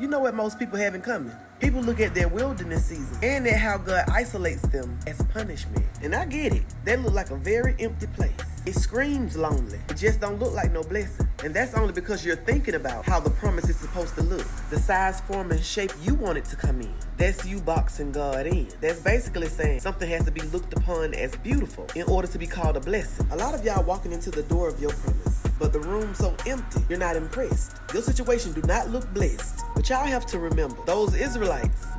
You know what most people have in common? People look at their wilderness season and at how God isolates them as punishment. And I get it. That look like a very empty place. It screams lonely. It just don't look like no blessing. And that's only because you're thinking about how the promise is supposed to look. The size, form, and shape you want it to come in. That's you boxing God in. That's basically saying something has to be looked upon as beautiful in order to be called a blessing. A lot of y'all walking into the door of your promise, but the room so empty, you're not impressed. Your situation do not look blessed. But y'all have to remember, those Israelites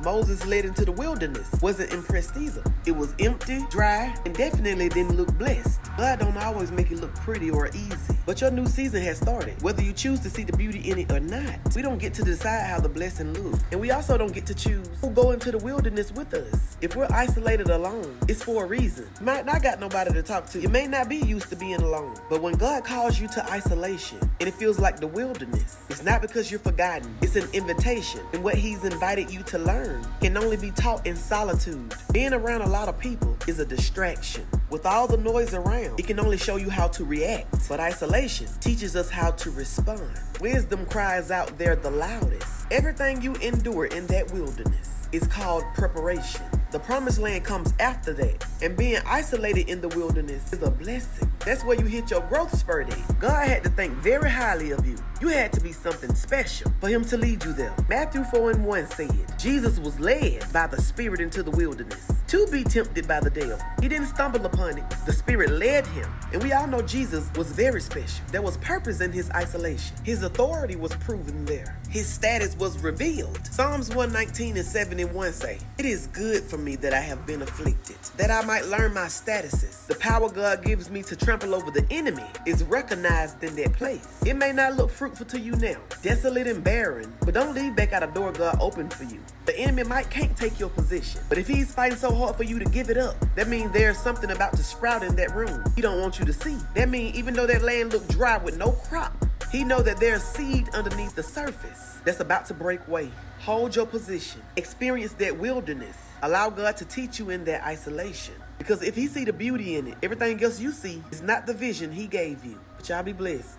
Moses led into the wilderness wasn't impressed either. It was empty, dry, and definitely didn't look blessed. God don't always make it look pretty or easy. But your new season has started, whether you choose to see the beauty in it or not. We don't get to decide how the blessing looks. And we also don't get to choose who go into the wilderness with us. If we're isolated alone, it's for a reason. You might not got nobody to talk to. You may not be used to being alone. But when God calls you to isolation, and it feels like the wilderness, it's not because you're forgotten. It's an invitation. And what he's invited you to learn can only be taught in solitude. Being around a lot of people is a distraction. With all the noise around, it can only show you how to react. But isolation teaches us how to respond. Wisdom cries out there the loudest. Everything you endure in that wilderness is called preparation. The promised land comes after that. And being isolated in the wilderness is a blessing. That's where you hit your growth spurt in. God had to think very highly of you. You had to be something special for him to lead you there. Matthew 4:1 said, Jesus was led by the Spirit into the wilderness to be tempted by the devil. He didn't stumble upon it. The Spirit led him. And we all know Jesus was very special. There was purpose in his isolation. His authority was proven there. His status was revealed. Psalms 119:71 say, it is good for me that I have been afflicted, that I might learn my statuses. The power God gives me to trample over the enemy is recognized in that place. It may not look fruitful to you now, desolate and barren, but don't leave back out a door God opened for you. The enemy can't take your position, but if he's fighting so hard for you to give it up, that means there's something about to sprout in that room he don't want you to see. That means even though that land looked dry with no crop, he know that there's seed underneath the surface that's about to break away. Hold your position. Experience that wilderness. Allow God to teach you in that isolation. Because if he see the beauty in it, everything else you see is not the vision he gave you. But y'all be blessed.